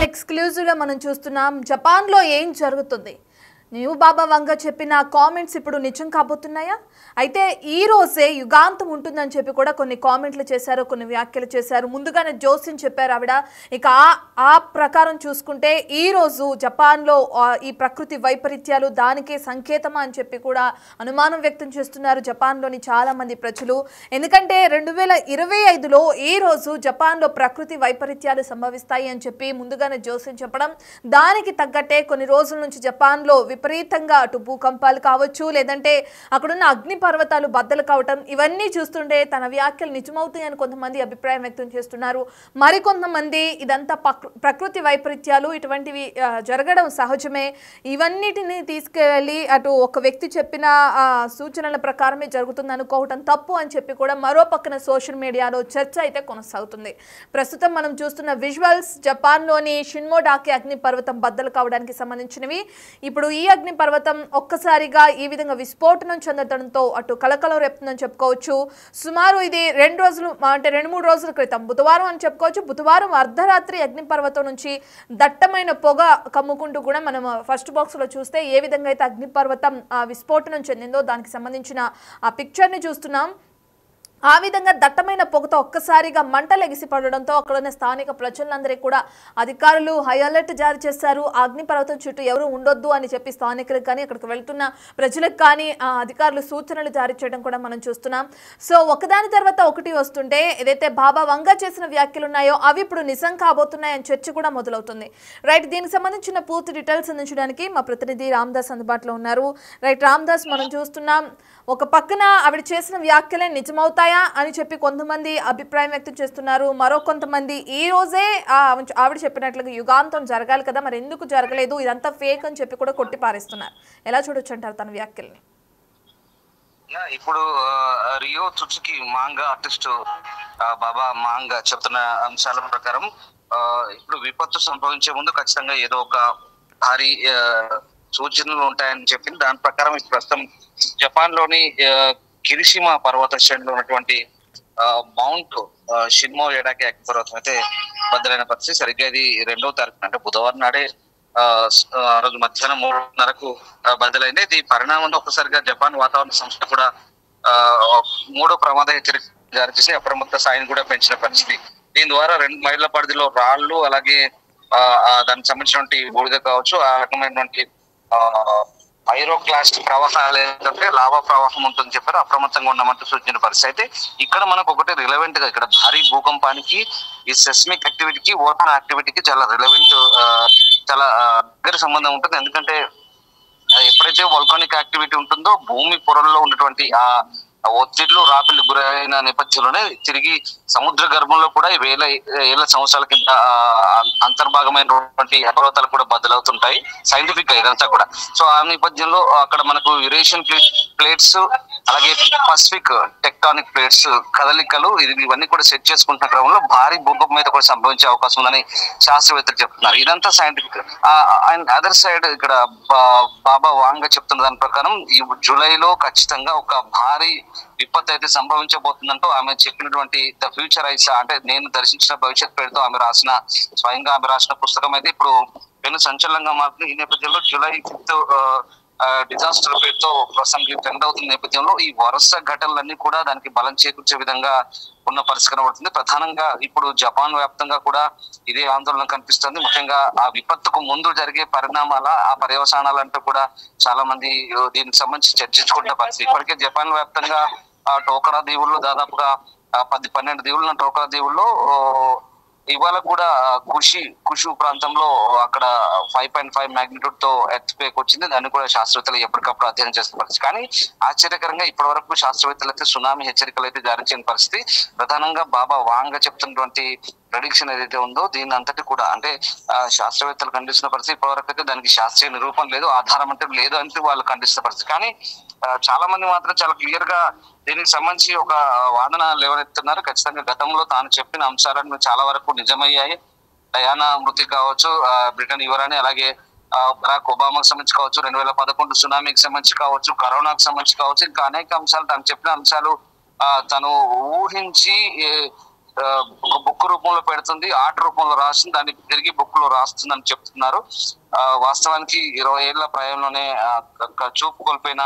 ఎక్స్క్లూజివ్గా మనం చూస్తున్నాం జపాన్లో ఏం జరుగుతుంది. న్యూ బాబా వంగ చెప్పిన కామెంట్స్ ఇప్పుడు నిజం కాబోతున్నాయా? అయితే ఈ రోజే యుగాంతం ఉంటుందని చెప్పి కూడా కొన్ని కామెంట్లు చేశారు, కొన్ని వ్యాఖ్యలు చేశారు. ముందుగానే జోసిన్ చెప్పారు ఆవిడ. ఇక ఆ ప్రకారం చూసుకుంటే ఈ రోజు జపాన్లో ఈ ప్రకృతి వైపరీత్యాలు దానికే సంకేతమా అని చెప్పి కూడా అనుమానం వ్యక్తం చేస్తున్నారు జపాన్లోని చాలా మంది ప్రజలు. ఎందుకంటే 2025లో ఈ రోజు జపాన్లో ప్రకృతి వైపరీత్యాలు సంభవిస్తాయి అని చెప్పి ముందుగానే జోసిన్ చెప్పడం, దానికి తగ్గట్టే కొన్ని రోజుల నుంచి జపాన్లో విపరీతంగా అటు భూకంపాలు కావచ్చు, లేదంటే అక్కడున్న అగ్ని పర్వతాలు బద్దలు కావటం, ఇవన్నీ చూస్తుంటే తన వ్యాఖ్యలు నిజమవుతాయని కొంతమంది అభిప్రాయం వ్యక్తం చేస్తున్నారు. మరికొంతమంది ఇదంతా ప్రకృతి వైపరీత్యాలు, ఇటువంటివి జరగడం సహజమే, ఇవన్నిటిని తీసుకువెళ్ళి అటు ఒక వ్యక్తి చెప్పిన సూచనల ప్రకారమే జరుగుతుంది అనుకోవటం తప్పు అని చెప్పి కూడా మరో పక్కన సోషల్ మీడియాలో చర్చ అయితే కొనసాగుతుంది. ప్రస్తుతం మనం చూస్తున్న విజువల్స్ జపాన్లోని షిన్మోడాకి అగ్ని పర్వతం బద్దలు కావడానికి సంబంధించినవి. ఇప్పుడు ఈ అగ్ని పర్వతం ఒక్కసారిగా ఈ విధంగా విస్ఫోటనం చెందడంతో అటు కలకలం రేపుతుందని చెప్పుకోవచ్చు. సుమారు ఇది 2-3 రోజుల క్రితం బుధవారం అని చెప్పుకోవచ్చు. బుధవారం అర్ధరాత్రి అగ్ని పర్వతం నుంచి దట్టమైన పొగ కమ్ముకుంటూ కూడా మనం ఫస్ట్ బాక్స్ లో చూస్తే ఏ విధంగా అయితే అగ్ని పర్వతం విస్ఫోటనం చెందిందో దానికి సంబంధించిన ఆ పిక్చర్ ని చూస్తున్నాం. ఆ విధంగా దట్టమైన పొగతో ఒక్కసారిగా మంటలు ఎగిసిపడడంతో అక్కడున్న స్థానిక ప్రజలందరికీ కూడా అధికారులు హై అలర్ట్ జారీ చేశారు. అగ్నిపర్వతం చుట్టూ ఎవరు ఉండొద్దు అని చెప్పి స్థానికులకు కానీ అక్కడికి వెళ్తున్న ప్రజలకు కానీ అధికారులు సూచనలు జారీ చేయడం కూడా మనం చూస్తున్నాం. సో ఒకదాని తర్వాత ఒకటి వస్తుంటే ఏదైతే బాబా వంగ చేసిన వ్యాఖ్యలు ఉన్నాయో అవి ఇప్పుడు నిజం కాబోతున్నాయని చర్చ కూడా మొదలవుతుంది. రైట్, దీనికి సంబంధించిన పూర్తి డీటెయిల్స్ అందించడానికి మా ప్రతినిధి రామ్దాస్ అందుబాటులో ఉన్నారు. రైట్ రామ్దాస్, మనం చూస్తున్నాం ఒక పక్కన ఆవిడ చేసిన వ్యాఖ్యలే నిజమవుతాయా అని చెప్పి కొంతమంది అభిప్రాయం వ్యక్తం చేస్తున్నారు. మరో కొంతమంది ఈ రోజే ఆవిడ చెప్పినట్లుగా యుగాంతం జరగాలి కదా, మరి ఎందుకు జరగలేదు, ఇదంతా ఫేక్ అని చెప్పి కూడా కొట్టి పారేస్తున్నారు. ఎలా చూడొచ్చు అంటారు తన వ్యాఖ్యల్ని? ఇప్పుడు రియో త్సుకి మాంగా ఆర్టిస్ట్ బాబా మాంగా చెప్తున్న అంశాల ప్రకారం ఇప్పుడు విపత్తు సంభవించే ముందు ఖచ్చితంగా ఏదో ఒక భారీ సూచనలు ఉంటాయని చెప్పింది. దాని ప్రకారం ఇప్పుడు ప్రస్తుతం జపాన్ లోని కిరిషిమా పర్వత శ్రేణిలో ఉన్నటువంటి మౌంట్ షిన్మో ఎడాకి అగ్ని పర్వతం అయితే బద్దలైన పరిస్థితి. సరిగ్గా ఇది 2వ తారీఖు అంటే బుధవారం నాడే ఆ రోజు మధ్యాహ్నం 3:30కు బద్దలైంది. ఇది పరిణామంలో ఒక్కసారిగా జపాన్ వాతావరణ సంస్థ కూడా 3వ ప్రమాద హెచ్చరిక జారీ చేసి అప్రమత్త స్థాయిని కూడా పెంచిన పరిస్థితి. దీని ద్వారా 2 మైళ్ళ పరిధిలో రాళ్లు, అలాగే దానికి సంబంధించినటువంటి బూడిద కావచ్చు, ఆ రకమైనటువంటి పైరోక్లాస్ట్ ప్రవాహాలు ఏంటంటే లావా ప్రవాహం ఉంటుందని చెప్పారు. అప్రమత్తంగా ఉండమంటూ సూచించిన పరిస్థితి. అయితే ఇక్కడ మనకు ఒకటి రిలవెంట్ గా ఇక్కడ భారీ భూకంపానికి ఈ సెస్మిక్ యాక్టివిటీకి ఓటాన్ యాక్టివిటీకి చాలా రిలవెంట్, చాలా దగ్గర సంబంధం ఉంటుంది. ఎందుకంటే ఎప్పుడైతే వల్కానిక్ యాక్టివిటీ ఉంటుందో భూమి పొరల్లో ఉన్నటువంటి ఆ ఒత్తిళ్లు రాపిళ్లు గురైన నేపథ్యంలోనే తిరిగి సముద్ర గర్భంలో కూడా ఏళ్ల సంవత్సరాల కింద అంతర్భాగమైనటువంటి పర్వతాలు కూడా బద్దలవుతుంటాయి సైంటిఫిక్ గా ఇదంతా కూడా. సో ఆ నేపథ్యంలో అక్కడ మనకు యురేషియన్ ప్లేట్స్, అలాగే పసిఫిక్ టెక్టానిక్ ప్లేట్స్ కదలికలు ఇవన్నీ కూడా సెట్ చేసుకుంటున్న క్రమంలో భారీ భూకంపం మీద కూడా సంభవించే అవకాశం ఉందని శాస్త్రవేత్తలు చెప్తున్నారు. ఇదంతా సైంటిఫిక్. అండ్ అదర్ సైడ్ ఇక్కడ బాబా వాంగ చెప్తున్న దాని ప్రకారం ఈ జూలైలో ఖచ్చితంగా ఒక భారీ విపత్తు అయితే సంభవించబోతుందంటూ ఆమె చెప్పినటువంటి ద ఫ్యూచర్ ఐస్ అంటే నేను దర్శించిన భవిష్యత్ పేరుతో స్వయంగా ఆమె రాసిన పుస్తకం అయితే ఇప్పుడు పెను సంచలనంగా మారుతుంది. ఈ నేపథ్యంలో జూలై 5th డిజాస్టర్ పేరుతో ప్రస్తుతానికి ట్రెండ్ అవుతున్న నేపథ్యంలో ఈ వరుస ఘటనలన్నీ కూడా దానికి బలం చేకూర్చే విధంగా ఉన్న పరిస్థితి కనబడుతుంది. ప్రధానంగా ఇప్పుడు జపాన్ వ్యాప్తంగా కూడా ఇదే ఆందోళన కనిపిస్తుంది. ముఖ్యంగా ఆ విపత్తుకు ముందు జరిగే పరిణామాల ఆ పర్యవసానాలంటూ కూడా చాలా మంది దీనికి సంబంధించి చర్చించుకుంటున్న పరిస్థితి. ఇప్పటికే జపాన్ వ్యాప్తంగా టోకరా దీవుల్లో దాదాపుగా 10-12 దీవులు ఉన్న టోకరా దీవుల్లో ఇవాళ కూడా కుషు ప్రాంతంలో అక్కడ 5.5 మాగ్నిట్యూడ్ తో ఎర్త్ క్వేక్ వచ్చింది. దాన్ని కూడా శాస్త్రవేత్తలు ఎప్పటికప్పుడు అధ్యయనం చేస్తున్న పరిస్థితి. కానీ ఆశ్చర్యకరంగా ఇప్పటి వరకు శాస్త్రవేత్తలు అయితే సునామీ హెచ్చరికలు అయితే జారీ చేయని పరిస్థితి. ప్రధానంగా బాబా వాంగ చెప్తున్నటువంటి ప్రెడిక్షన్ ఏదైతే ఉందో దీని అంతటి కూడా అంటే శాస్త్రవేత్తలు ఖండిస్తున్న పరిస్థితి. ఇప్పటివరకు అయితే దానికి శాస్త్రీయ నిరూపణ లేదు, ఆధారం అంటే లేదు అంటే వాళ్ళు ఖండిస్తున్న పరిస్థితి. కానీ చాలా మంది మాత్రం చాలా క్లియర్ గా దీనికి సంబంధించి ఒక వాదన లేవనెత్తున్నారు. ఖచ్చితంగా గతంలో తాను చెప్పిన అంశాలను చాలా వరకు నిజమయ్యాయి. డయానా మృతి కావచ్చు, బ్రిటన్ యువరాణి, అలాగే బరాక్ ఒబామాకు సంబంధించి కావచ్చు, 2011 సునామీకి సంబంధించి కావచ్చు, కరోనాకు సంబంధించి కావచ్చు, ఇంకా అనేక అంశాలు తాను చెప్పిన అంశాలు తను ఊహించి ఒక బుక్ రూపంలో పెడుతుంది, ఆర్ట్ రూపంలో రాస్తుంది, దాన్ని తిరిగి బుక్ లో రాస్తుంది అని చెప్తున్నారు. వాస్తవానికి 20 ఏళ్ల ప్రాయంలోనే చూపు కోల్పోయిన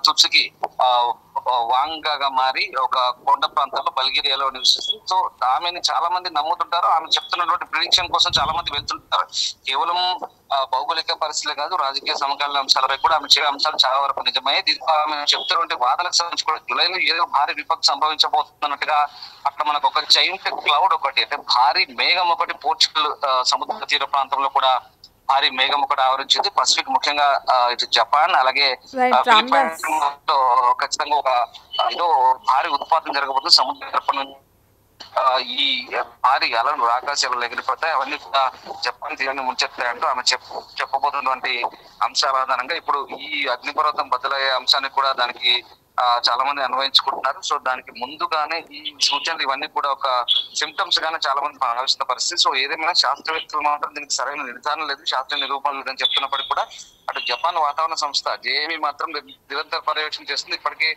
తుత్సుకి వాంగాగా మారి ఒక కొండ ప్రాంతంలో బల్గేరియాలో నివసిస్తుంది. సో ఆమెని చాలా మంది నమ్ముతుంటారు. ఆమె చెప్తున్నటువంటి ప్రిడిక్షన్ కోసం చాలా మంది వెళ్తుంటారు. కేవలం భౌగోళిక పరిస్థితులే కాదు, రాజకీయ సమకాలీన అంశాలపై కూడా ఆమె చెప్పే అంశాలు చాలా వరకు నిజమయ్యాయి. దీంతో ఆమె చెప్తున్నటువంటి వాదనకు సంబంధించి కూడా జూలైలో ఏదో భారీ విపత్తు సంభవించబోతున్నట్టుగా అక్కడ మనకు ఒక జైంట్ క్లౌడ్ ఒకటి, అంటే భారీ మేఘం ఒకటి పోర్చుగల్ సముద్ర తీర ప్రాంతంలో కూడా భారీ మేఘం ఒకటి ఆవరించింది. పసిఫిక్ ముఖ్యంగా ఇటు జపాన్ అలాగే ఫిలిప్పైన్స్ ఖచ్చితంగా ఒక ఏదో భారీ ఉత్పాదన జరగబోతుంది. సముద్ర ఈ భారీ అలలు ఆకాశాలు ఎగిరిపోతాయి, అవన్నీ కూడా జపాన్ తీరాన్ని ముంచెత్తాయంటూ ఆమె చెప్పబోతున్నటువంటి అంశాల ఆధారంగా ఇప్పుడు ఈ అగ్నిపర్వతం బదులయ్యే అంశాన్ని కూడా దానికి చాలా మంది అన్వయించుకుంటున్నారు. సో దానికి ముందుగానే ఈ సూచనలు ఇవన్నీ కూడా ఒక సిమ్టమ్స్ గానే చాలా మంది భావిస్తున్న పరిస్థితి. సో ఏదేమైనా శాస్త్రవేత్తలు మాత్రం దీనికి సరైన నిర్ధారణ లేదు, శాస్త్రీయ నిరూపణ లేదని చెప్తున్నప్పటికీ కూడా అటు జపాన్ వాతావరణ సంస్థ జేఏమీ మాత్రం నిరంతర పర్యవేక్షణ చేస్తుంది. ఇప్పటికీ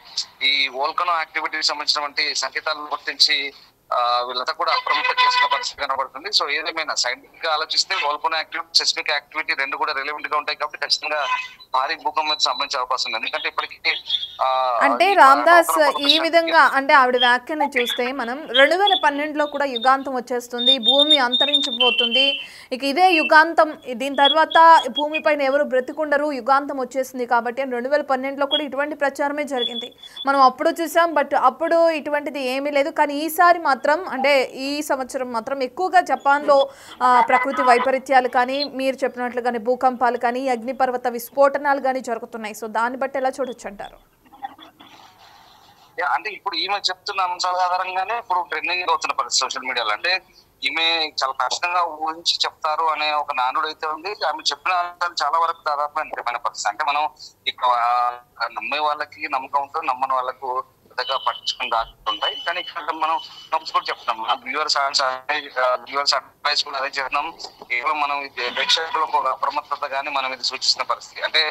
ఈ వోల్కనో యాక్టివిటీకి సంబంధించినటువంటి సంకేతాలను గుర్తించి వీళ్ళంతా కూడా అప్రమత్తం చేసిన పరిస్థితి కనబడుతుంది. సో ఏదేమైనా సైంటిఫిక్ గా ఆలోచిస్తే వోల్కనో యాక్టివిటీ, సెస్మిక్ యాక్టివిటీ రెండు కూడా రిలవెంట్ గా ఉంటాయి కాబట్టి ఖచ్చితంగా భారీ భూకంపానికి సంబంధించే అవకాశం ఉంది. ఎందుకంటే ఇప్పటికీ అంటే రామ్దాస్ ఈ విధంగా అంటే ఆవిడ వ్యాఖ్యను చూస్తే మనం 2012లో కూడా యుగాంతం వచ్చేస్తుంది, భూమి అంతరించిపోతుంది, ఇక ఇదే యుగాంతం, దీని తర్వాత భూమి పైన ఎవరు బ్రతికుండరు, యుగాంతం వచ్చేసింది కాబట్టి 2012లో కూడా ఇటువంటి ప్రచారమే జరిగింది. మనం అప్పుడు చూసాం, బట్ అప్పుడు ఇటువంటిది ఏమీ లేదు. కానీ ఈసారి మాత్రం అంటే ఈ సంవత్సరం మాత్రం ఎక్కువగా జపాన్లో ప్రకృతి వైపరీత్యాలు కానీ మీరు చెప్పినట్లుగానే భూకంపాలు కానీ అగ్నిపర్వత విస్ఫోటనాలు కానీ జరుగుతున్నాయి. సో దాన్ని బట్టి ఎలా చూడొచ్చు అంటారు? అంటే ఇప్పుడు ఈమె చెప్తున్న అంశాల ఆధారంగానే ఇప్పుడు ట్రెండింగ్ అవుతున్న పరిస్థితి సోషల్ మీడియాలో. అంటే ఈమె చాలా కష్టంగా ఊహించి చెప్తారు అనే ఒక నానుడు అయితే ఉంది. ఆమె చెప్పిన అంశాలు చాలా వరకు దాదాపు నిజమైన పరిస్థితి. అంటే మనం ఇక్కడ నమ్మే వాళ్ళకి నమ్మకం ఉంటుంది, నమ్మని వాళ్ళకు పెద్దగా పట్టించుకుని దాచుకుంటాయి. కానీ ఇక్కడ మనం కూడా చెప్తున్నాం, వ్యూవర్స్ అడ్వైస్ కూడా అదే చెప్తున్నాం. కేవలం మనం ప్రేక్షకులకు ఒక అప్రమత్తత గానీ మనం ఇది సూచిస్తున్న పరిస్థితి. అంటే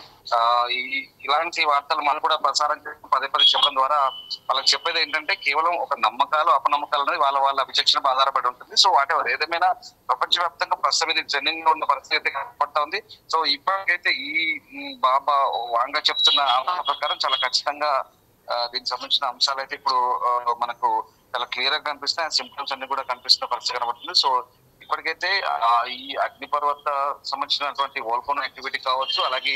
ఇలాంటి వార్తలు మనం కూడా ప్రసారం చేయడం, పదే చెప్పడం ద్వారా వాళ్ళకి చెప్పేది ఏంటంటే కేవలం ఒక నమ్మకాలు అపనమ్మకాలు అనేది వాళ్ళ విచక్షణ ఆధారపడి ఉంటుంది. సో వాటెవర్ ఏదేమైనా ప్రపంచవ్యాప్తంగా ప్రస్తుతం ఇది ట్రెండింగ్ లో ఉన్న పరిస్థితి అయితే కనపడతా ఉంది. సో ఇప్పటికైతే ఈ బాబా వాంగా చెప్తున్న ప్రకారం చాలా ఖచ్చితంగా దీనికి సంబంధించిన అంశాలు అయితే ఇప్పుడు మనకు చాలా క్లియర్ గా కనిపిస్తాయి. సిమ్టమ్స్ అన్ని కూడా కనిపిస్తున్న పరిస్థితి కనబడుతుంది. సో ఇప్పటికైతే ఈ అగ్నిపర్వత సంబంధించినటువంటి వోల్కనో యాక్టివిటీ కావచ్చు, అలాగే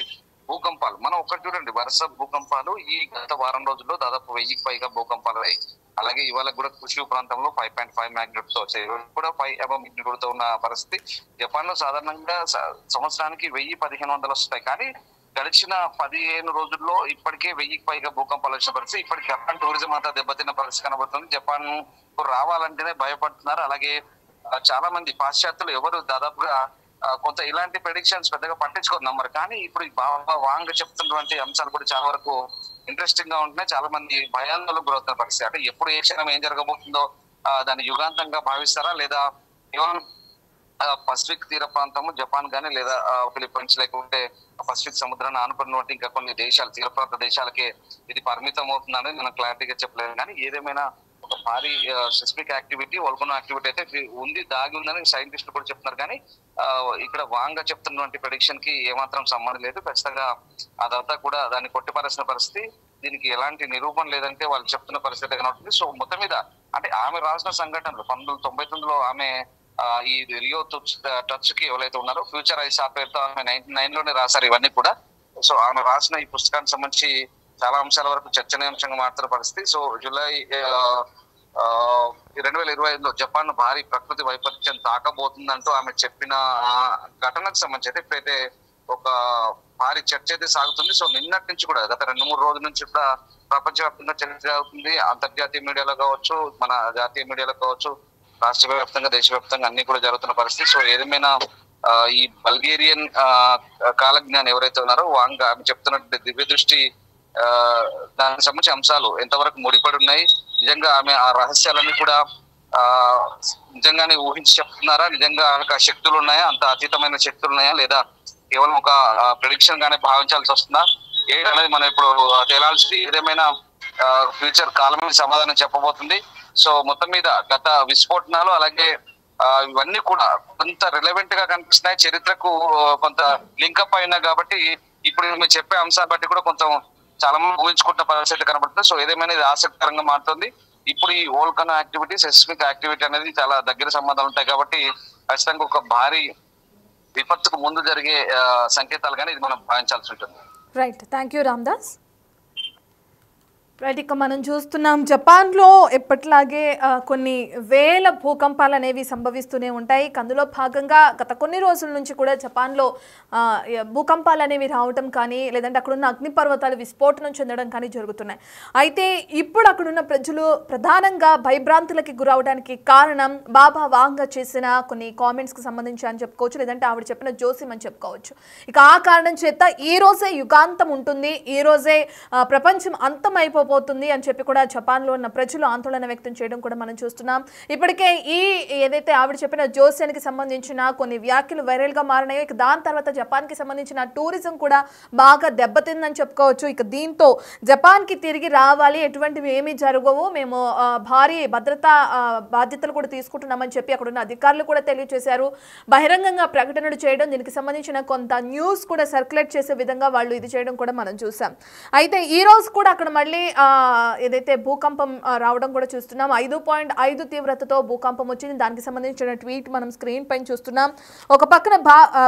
భూకంపాలు మనం ఒకటి చూడండి, వరుస భూకంపాలు ఈ గత వారం రోజుల్లో దాదాపు 1000కి పైగా భూకంపాలు అయ్యాయి. అలాగే ఇవాళ కూడా కుషు ప్రాంతంలో 5.5 మ్యాగ్నిట్యూడ్ తో వచ్చాయి, కూడా 5 అబవ్ మ్యాగ్నిట్యూడ్ తో ఉన్న పరిస్థితి. జపాన్ లో సాధారణంగా సంవత్సరానికి 1000-1500 వస్తాయి, కానీ గడిచిన 15 రోజుల్లో ఇప్పటికే 1000కి పైగా భూకంపాలు వచ్చిన పరిస్థితి. ఇప్పటికి జపాన్ టూరిజం అంతా దెబ్బతిన్న పరిస్థితి కనబడుతుంది. జపాన్ రావాలంటేనే భయపడుతున్నారు. అలాగే చాలా మంది పాశ్చాత్యులు ఎవరు దాదాపుగా కొంత ఇలాంటి ప్రెడిక్షన్స్ పెద్దగా పట్టించుకోరు, నమ్మరు. కానీ ఇప్పుడు బాబా వాంగ్ చెప్తున్నటువంటి అంశాలు కూడా చాలా వరకు ఇంట్రెస్టింగ్ గా ఉంటున్నాయి. చాలా మంది భయాందోళనకు గురవుతున్న పరిస్థితి. అంటే ఎప్పుడు ఏ క్షణం ఏం జరగబోతుందో దాన్ని యుగాంతంగా భావిస్తారా, లేదా కేవలం పసిఫిక్ తీర ప్రాంతము జపాన్ గానీ లేదా ఫిలిప్పైన్స్ లేకుంటే పసిఫిక్ సముద్రాన్ని ఆనుకున్నటువంటి ఇంకా కొన్ని దేశాలు, తీర ప్రాంత దేశాలకే ఇది పరిమితం అవుతుందని మనం క్లారిటీగా చెప్పలేదు. కానీ ఏదేమైనా ఒక భారీ సెస్మిక్ యాక్టివిటీ, వోల్కనో యాక్టివిటీ అయితే ఉంది, దాగి ఉందని సైంటిస్టులు కూడా చెప్తున్నారు. కానీ ఇక్కడ వాంగా చెప్తున్నటువంటి ప్రెడిక్షన్ కి ఏమాత్రం సంబంధం లేదు. ఖచ్చితంగా అదంతా కూడా దాన్ని కొట్టిపారేసిన పరిస్థితి. దీనికి ఎలాంటి నిరూపణ లేదంటే వాళ్ళు చెప్తున్న పరిస్థితి కనబడుతుంది. సో మొత్తం మీద అంటే ఆమె రాసిన సంఘటనలు 1999లో ఆమె ఈ రియో టచ్ కి ఎవరైతే ఉన్నారో ఫ్యూచర్ ఐస్ ఆ పేరుతో ఆమె 1999 లోనే రాశారు ఇవన్నీ కూడా. సో ఆమె రాసిన ఈ పుస్తకానికి సంబంధించి చాలా అంశాల వరకు చర్చనీయాంశంగా మారుతున్న పరిస్థితి. సో జూలై 2025లో జపాన్ భారీ ప్రకృతి వైపరీత్యం తాకబోతుందంటూ ఆమె చెప్పిన ఘటనకు సంబంధించి అయితే ఇప్పుడైతే ఒక భారీ చర్చ అయితే సాగుతుంది. సో నిన్నటి నుంచి కూడా గత 2-3 రోజుల నుంచి కూడా ప్రపంచవ్యాప్తంగా చర్చ అవుతుంది. అంతర్జాతీయ మీడియాలో కావచ్చు, మన జాతీయ మీడియాలో కావచ్చు, రాష్ట్ర వ్యాప్తంగా దేశవ్యాప్తంగా అన్ని కూడా జరుగుతున్న పరిస్థితి. సో ఏదేమైనా ఈ బల్గేరియన్ కాలజ్ఞాని ఎవరైతే ఉన్నారో వాంగ్ ఆమె చెప్తున్నట్టు దివ్య దృష్టి దానికి సంబంధించిన అంశాలు ఎంతవరకు ముడిపడి ఉన్నాయి, నిజంగా ఆమె ఆ రహస్యాలన్నీ కూడా నిజంగానే ఊహించి చెప్తున్నారా, నిజంగా ఆమెకు ఆ శక్తులు ఉన్నాయా, అంత అతీతమైన శక్తులు ఉన్నాయా, లేదా కేవలం ఒక ప్రెడిక్షన్ గానే భావించాల్సి వస్తుందా ఏంటనేది మనం ఇప్పుడు తేలాల్సింది. ఏదేమైనా ఫ్యూచర్ కాలమే సమాధానం చెప్పబోతుంది. సో మొత్తం మీద గత విస్ఫోటనాలు అలాగే ఇవన్నీ కూడా కొంత రిలవెంట్ గా కనిపిస్తున్నాయి, చరిత్రకు కొంత లింకప్ అయినా కాబట్టి ఇప్పుడు మీరు చెప్పే అంశాన్ని బట్టి కూడా కొంచెం చాలా మంది ఊహించుకుంటున్న పరిస్థితి కనబడుతుంది. సో ఏదేమైనా ఇది ఆసక్తికరంగా మారుతుంది. ఇప్పుడు ఈ వోల్కనో యాక్టివిటీ, సెస్మిక్ యాక్టివిటీ అనేది చాలా దగ్గర సంబంధాలు ఉంటాయి కాబట్టి ఖచ్చితంగా ఒక భారీ విపత్తుకు ముందు జరిగే సంకేతాలుగానే ఇది మనం భావించాల్సి ఉంటుంది. Right, thank you Ramdas. Right, ఇక మనం చూస్తున్నాం జపాన్లో ఎప్పట్లాగే కొన్ని వేల భూకంపాలు అనేవి సంభవిస్తూనే ఉంటాయి. అందులో భాగంగా గత కొన్ని రోజుల నుంచి కూడా జపాన్లో భూకంపాలు అనేవి రావటం కానీ లేదంటే అక్కడున్న అగ్నిపర్వతాలు విస్ఫోటనం చెందడం కానీ జరుగుతున్నాయి. అయితే ఇప్పుడు అక్కడున్న ప్రజలు ప్రధానంగా భయభ్రాంతులకి గురవడానికి కారణం బాబా వాంగ చేసిన కొన్ని కామెంట్స్కి సంబంధించి అని చెప్పుకోవచ్చు, లేదంటే ఆవిడ చెప్పిన జోసిం అని చెప్పుకోవచ్చు. ఇక ఆ కారణం చేత ఈ రోజే యుగాంతం ఉంటుంది, ఈ రోజే ప్రపంచం అంతమైపోతుంది అని చెప్పి కూడా జపాన్లో ఉన్న ప్రజలు ఆందోళన వ్యక్తం చేయడం కూడా మనం చూస్తున్నాం. ఇప్పటికే ఏదైతే ఆవిడ చెప్పిన జోస్యానికి సంబంధించిన కొన్ని వ్యాఖ్యలు వైరల్ గా మారినాయో, ఇక దాని తర్వాత జపాన్ కి సంబంధించిన టూరిజం కూడా బాగా దెబ్బతిందని చెప్పుకోవచ్చు. ఇక దీంతో జపాన్ కి తిరిగి రావాలి, ఎటువంటివి ఏమీ జరగవు, మేము భారీ భద్రతా బాధ్యతలు కూడా తీసుకుంటున్నామని చెప్పి అక్కడ ఉన్న అధికారులు కూడా తెలియజేశారు. బహిరంగంగా ప్రకటనలు చేయడం, దీనికి సంబంధించిన కొంత న్యూస్ కూడా సర్క్యులేట్ చేసే విధంగా వాళ్ళు ఇది చేయడం కూడా మనం చూసాం. అయితే ఈ రోజు కూడా అక్కడ మళ్ళీ ఏదైతే భూకంపం రావడం కూడా చూస్తున్నాం. 5.5 తీవ్రతతో భూకంపం వచ్చింది. దానికి సంబంధించిన ట్వీట్ మనం స్క్రీన్ పైన చూస్తున్నాం. ఒక పక్కన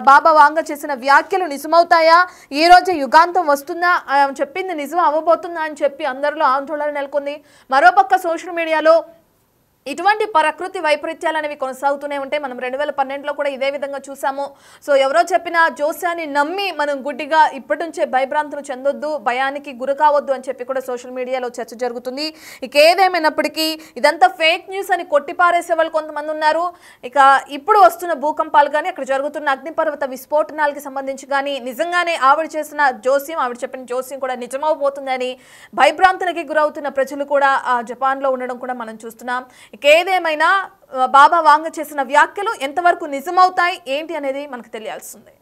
బాబా వాంగ చేసిన వ్యాఖ్యలు నిజమవుతాయా, ఈ రోజు యుగాంతం వస్తుందా, చెప్పింది నిజం అవ్వబోతుందా అని చెప్పి అందరిలో ఆందోళన నెలకొంది. మరోపక్క సోషల్ మీడియాలో ఇటువంటి ప్రకృతి వైపరీత్యాలు అనేవి కొనసాగుతూనే ఉంటాయి. మనం 2012లో కూడా ఇదే విధంగా చూసాము. సో ఎవరో చెప్పిన జోస్యాన్ని నమ్మి మనం గుడ్డిగా ఇప్పటి నుంచే భయభ్రాంతులు చెందొద్దు, భయానికి గురి కావద్దు అని చెప్పి కూడా సోషల్ మీడియాలో చర్చ జరుగుతుంది. ఇక ఏదేమైనప్పటికీ ఇదంతా ఫేక్ న్యూస్ అని కొట్టిపారేసే వాళ్ళు కొంతమంది ఉన్నారు. ఇక ఇప్పుడు వస్తున్న భూకంపాలు కానీ అక్కడ జరుగుతున్న అగ్నిపర్వత విస్ఫోటనాలకి సంబంధించి కానీ నిజంగానే ఆవిడ చేసిన జోస్యం, ఆవిడ చెప్పిన జోస్యం కూడా నిజమవబోతుందని భయభ్రాంతులకి గురవుతున్న ప్రజలు కూడా జపాన్లో ఉండడం కూడా మనం చూస్తున్నాం. ఏదేమైనా బాబా వాంగ చేసిన వ్యాఖ్యలు ఎంతవరకు నిజమవుతాయి ఏంటి అనేది మనకు తెలియాల్సిందే.